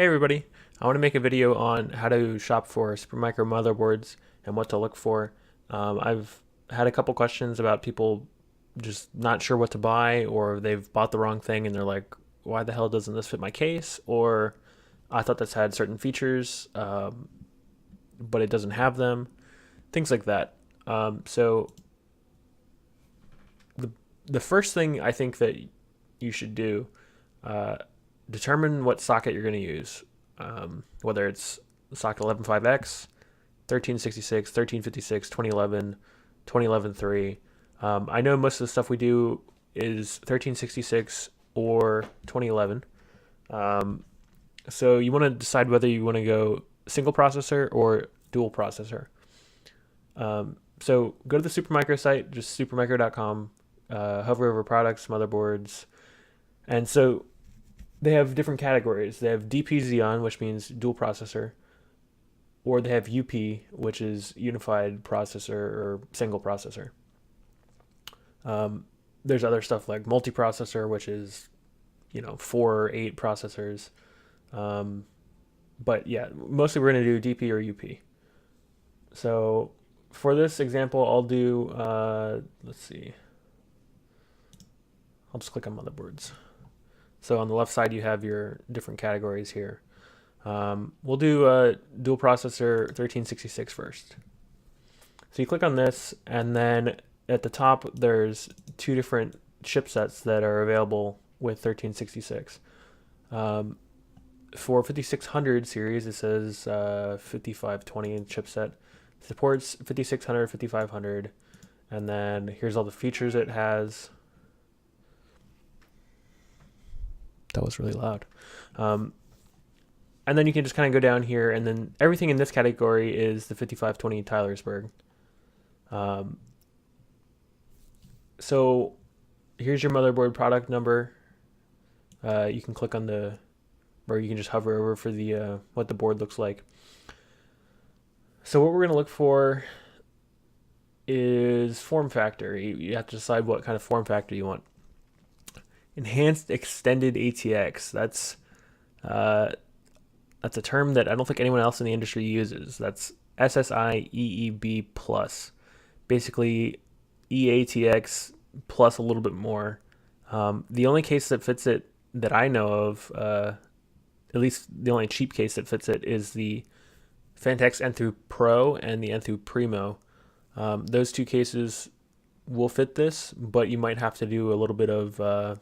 Hey everybody, I want to make a video on how to shop for Supermicro motherboards and what to look for. I've had a couple questions about people just not sure what to buy, or they've bought the wrong thing and they're like, why the hell doesn't this fit my case? Or I thought this had certain features, but it doesn't have them. Things like that. So the first thing I think that you should do, uh, determine what socket you're going to use. Whether it's socket 11.5x, 1366, 1356, 2011, 2011.3. I know most of the stuff we do is 1366 or 2011. So you want to decide whether you want to go single processor or dual processor. So go to the Supermicro site, just supermicro.com, hover over products, motherboards, and so they have different categories. They have DP Xeon, which means dual processor, or they have UP, which is unified processor or single processor. There's other stuff like multiprocessor, which is 4 or 8 processors. But yeah, mostly we're going to do DP or UP. So for this example, I'll do, let's see, I'll just click on motherboards. So on the left side, you have your different categories here. We'll do dual processor 1366 first. So you click on this, and then at the top, there's two different chipsets that are available with 1366. For 5600 series, it says 5520 chipset. Supports 5600, 5500, and then here's all the features it has. That was really loud. And then you can just kind of go down here, and then everything in this category is the 5520 Tylersburg. So here's your motherboard product number. You can click on or you can just hover over for the what the board looks like. So what we're going to look for is form factor. You have to decide what kind of form factor you want. Enhanced Extended ATX. That's a term that I don't think anyone else in the industry uses. That's SSI EEB plus. Basically, EATX plus a little bit more. The only case that fits it that I know of, at least the only cheap case that fits it, is the Fantex Enthoo Pro and the Enthoo Primo. Those two cases will fit this, but you might have to do a little bit of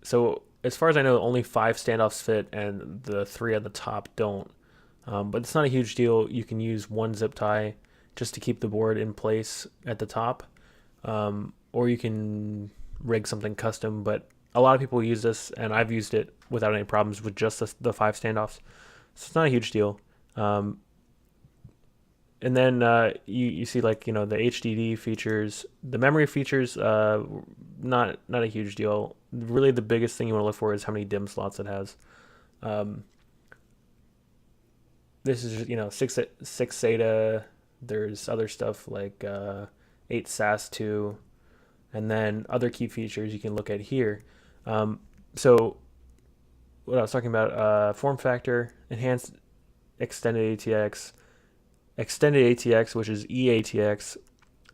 so as far as I know, only 5 standoffs fit, and the 3 on the top don't. But it's not a huge deal. You can use one zip tie just to keep the board in place at the top, or you can rig something custom. But a lot of people use this, and I've used it without any problems with just the 5 standoffs. So it's not a huge deal. And then you see the HDD features, the memory features, not a huge deal. Really, the biggest thing you want to look for is how many DIMM slots it has. This is 6 SATA. There's other stuff like 8 SAS 2, and then other key features you can look at here. So what I was talking about, form factor, enhanced extended ATX. Extended ATX, which is EATX,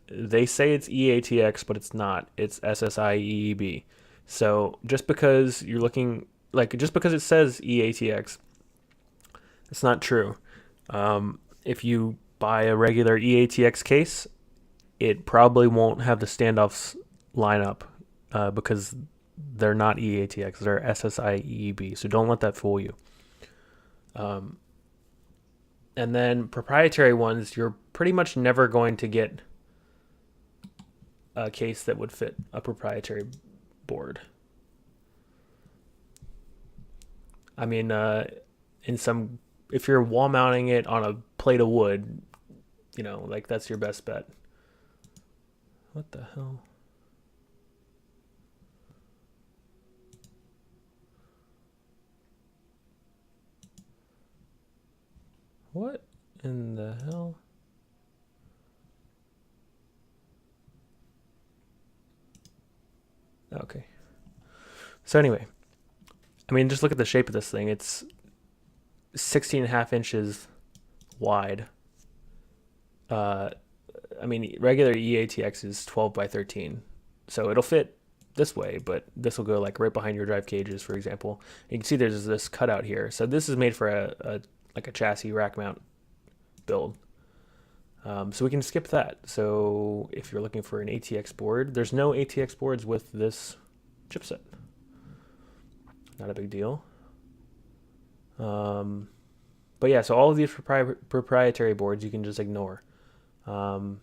they say it's EATX, but it's not. It's SSI EEB. So just because just because it says EATX, it's not true. If you buy a regular EATX case, it probably won't have the standoffs line up because they're not EATX. They're SSI EEB. So don't let that fool you. And then proprietary ones, you're pretty much never going to get a case that would fit a proprietary board. I mean, if you're wall mounting it on a plate of wood, that's your best bet. What the hell? What in the hell? Okay. So anyway, I mean, just look at the shape of this thing. It's 16.5 inches wide. I mean, regular EATX is 12 by 13, so it'll fit this way, but this will go like right behind your drive cages, for example. You can see there's this cutout here. So this is made for a like a chassis rack mount build. So we can skip that. So if you're looking for an ATX board, there's no ATX boards with this chipset. Not a big deal. But yeah, so all of these proprietary boards you can just ignore. Let's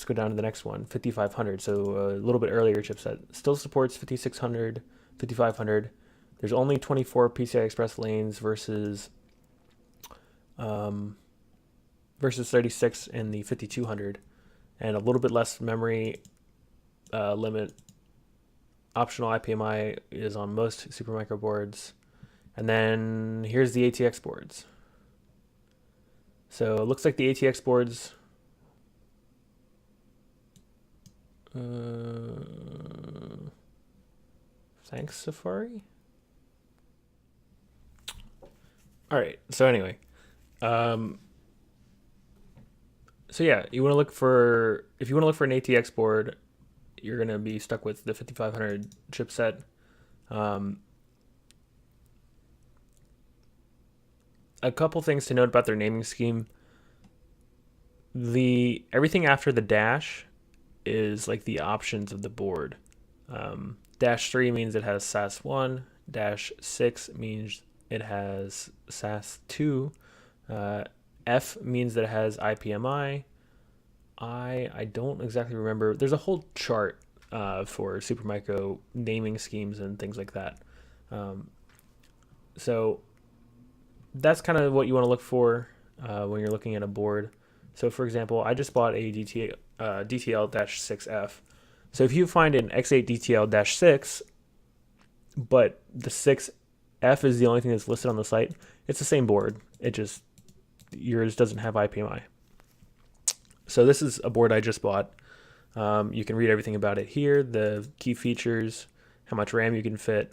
go down to the next one, 5500. So a little bit earlier chipset. Still supports 5600, 5500. There's only 24 PCI Express lanes versus 36 in the 5200, and a little bit less memory limit. Optional IPMI is on most Supermicro boards. And then here's the ATX boards. So it looks like the ATX boards thanks, Safari. All right, so anyway, so yeah, you want to look for, if you want to look for an ATX board, you're going to be stuck with the 5500 chipset. A couple things to note about their naming scheme. Everything after the dash is like the options of the board. -3 means it has SAS1. -6 means it has SAS2. F means that it has IPMI. I don't exactly remember. There's a whole chart for Supermicro naming schemes and things like that. So that's kind of what you want to look for when you're looking at a board. So for example, I just bought a DTL-6F. So if you find an X8 DTL-6, but the 6F is the only thing that's listed on the site, it's the same board. It just, yours doesn't have IPMI. So this is a board I just bought. You can read everything about it here, the key features, how much RAM you can fit.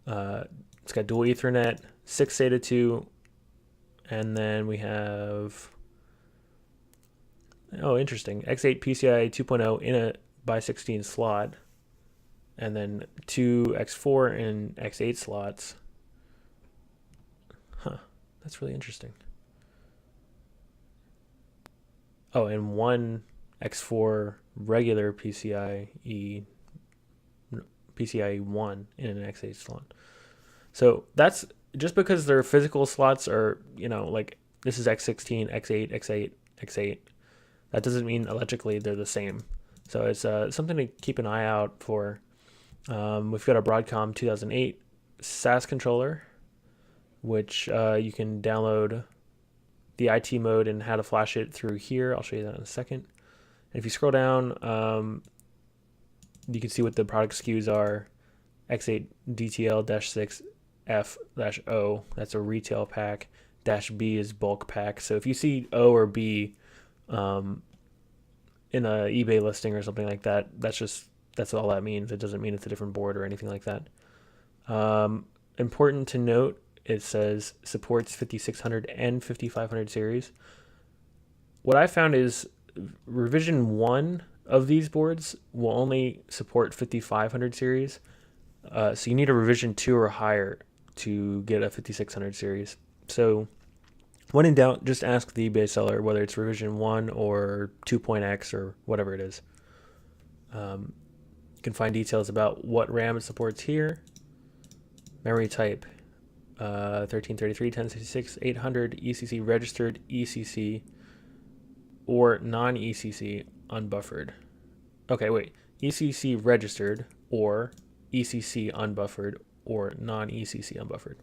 It's got dual Ethernet, 6 SATA 2, and then we have, oh, interesting, X8 PCI 2.0 in a by 16 slot, and then 2 X4 and X8 slots. Huh, that's really interesting. Oh, and 1 X4 regular PCIe 1 in an X8 slot. So that's just because their physical slots are, you know, like this is X16, X8, X8, X8. That doesn't mean electrically they're the same. So it's something to keep an eye out for. We've got a Broadcom 2008 Sas Controller, which you can download the IT mode and how to flash it through here. I'll show you that in a second. And if you scroll down, you can see what the product SKUs are. X8 DTL-6F-O, that's a retail pack. -B is bulk pack. So if you see O or B in a eBay listing or something like that, that's all that means. It doesn't mean it's a different board or anything like that. Important to note, it says supports 5600 and 5500 series. What I found is revision 1 of these boards will only support 5500 series. So you need a revision 2 or higher to get a 5600 series. So when in doubt, just ask the eBay seller whether it's revision 1 or 2.x or whatever it is. You can find details about what RAM it supports here. Memory type, 1333, 1066, 800, ECC registered, ECC, or non-ECC unbuffered. Okay, wait. ECC registered or ECC unbuffered or non-ECC unbuffered.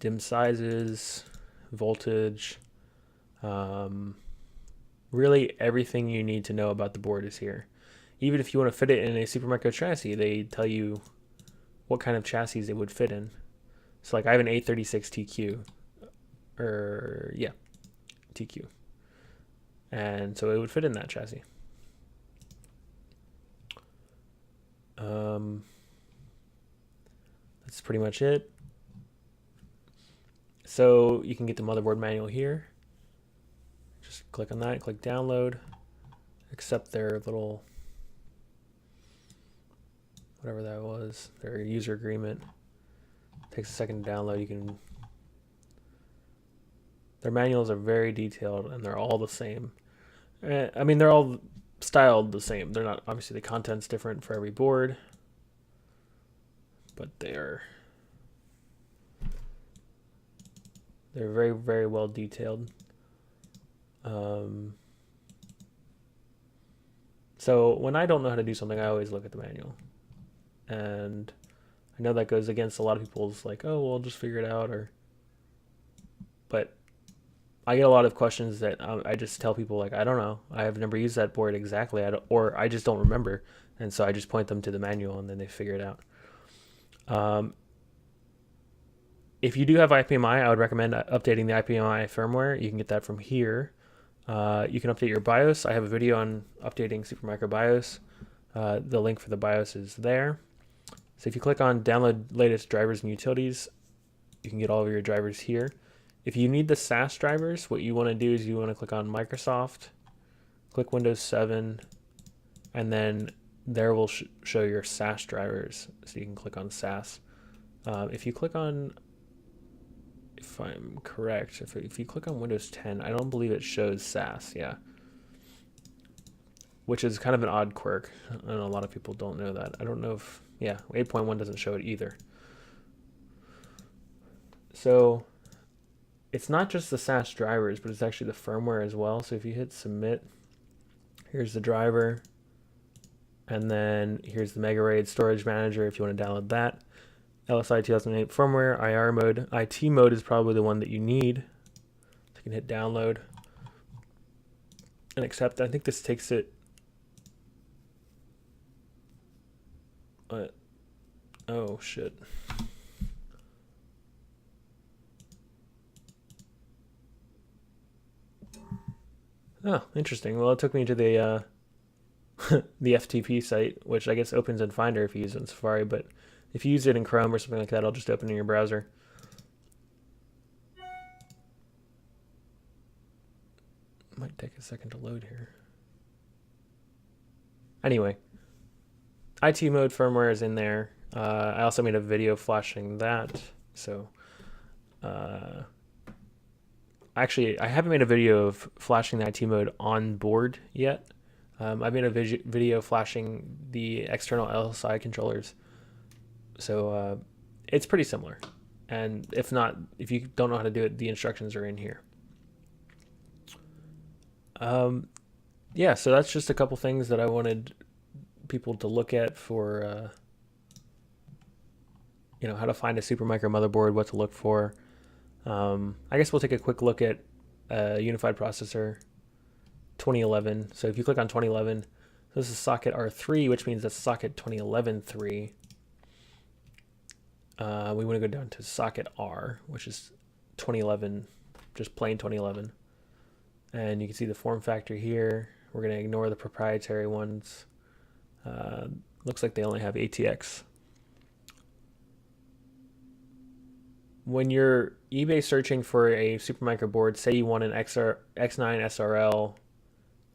DIMM sizes, voltage, really everything you need to know about the board is here. Even if you want to fit it in a Supermicro chassis, they tell you what kind of chassis it would fit in. So like I have an 836 TQ, or yeah, TQ. And so it would fit in that chassis. that's pretty much it. So you can get the motherboard manual here. Just click on that, click download, accept their little, whatever that was, their user agreement. Takes a second to download. You can, their manuals are very detailed and they're all the same. I mean, they're all styled the same. They're not, obviously the content's different for every board, but they're very, very well detailed. So when I don't know how to do something, I always look at the manual. And I know that goes against a lot of people's like, oh, well, just figure it out. But I get a lot of questions that I just tell people like, I don't know. I have never used that board exactly, or I just don't remember. And so I just point them to the manual and then they figure it out. If you do have IPMI, I would recommend updating the IPMI firmware. You can get that from here. You can update your BIOS. I have a video on updating Supermicro BIOS. The link for the BIOS is there. So if you click on download latest drivers and utilities, you can get all of your drivers here. If you need the Sas drivers, what you want to do is you want to click on Microsoft, click Windows 7, and then there will show your Sas drivers. So you can click on Sas. If you click on, if I'm correct, if you click on Windows 10, I don't believe it shows Sas, yeah. Which is kind of an odd quirk. I know a lot of people don't know that. I don't know if, yeah, 8.1 doesn't show it either. So it's not just the Sas drivers, but it's actually the firmware as well. So if you hit submit, here's the driver, and then here's the MegaRAID storage manager if you want to download that. LSI 2008 firmware, IR mode. IT mode is probably the one that you need. So you can hit download and accept. I think this takes it. Oh shit. Oh, interesting. Well, it took me to the the FTP site, which I guess opens in Finder if you use it in Safari, but if you use it in Chrome or something like that, it'll just open in your browser. Might take a second to load here. Anyway, IT mode firmware is in there. I also made a video flashing that. So, actually, I haven't made a video of flashing the IT mode on board yet. I made a video flashing the external LSI controllers. So it's pretty similar. And if not, if you don't know how to do it, the instructions are in here. Yeah, so that's just a couple things that I wanted people to look at for, you know, how to find a Supermicro motherboard, what to look for. I guess we'll take a quick look at Unified Processor 2011. So if you click on 2011, this is socket R3, which means that's socket 2011-3. We want to go down to socket R, which is 2011, just plain 2011. And you can see the form factor here. We're going to ignore the proprietary ones. Looks like they only have ATX. When you're eBay searching for a Supermicro board, say you want an X9 SRL,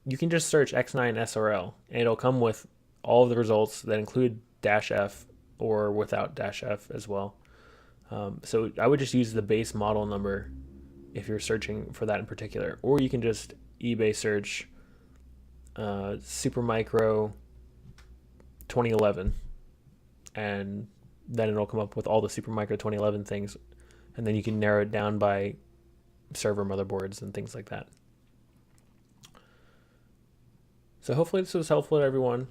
you can just search X9 SRL, and it'll come with all of the results that include -F or without -F as well. So I would just use the base model number if you're searching for that in particular, or you can just eBay search Supermicro 2011, and then it'll come up with all the Supermicro 2011 things, and then you can narrow it down by server motherboards and things like that. So hopefully this was helpful to everyone.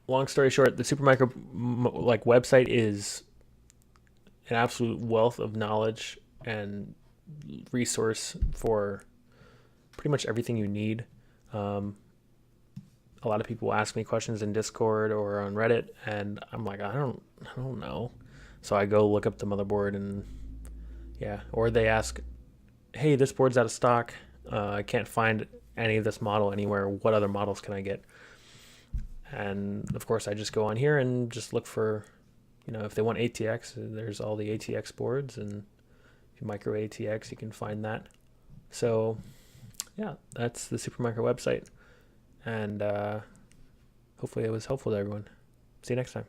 Long story short, the Supermicro website is an absolute wealth of knowledge and resource for pretty much everything you need. A lot of people ask me questions in Discord or on Reddit, and I'm like, I don't know. So I go look up the motherboard, and yeah, or they ask, hey, this board's out of stock. I can't find any of this model anywhere. What other models can I get? And of course, I just go on here and just look for you know, if they want ATX, there's all the ATX boards, and if you micro ATX, you can find that. So yeah, that's the Supermicro website, and hopefully it was helpful to everyone. See you next time.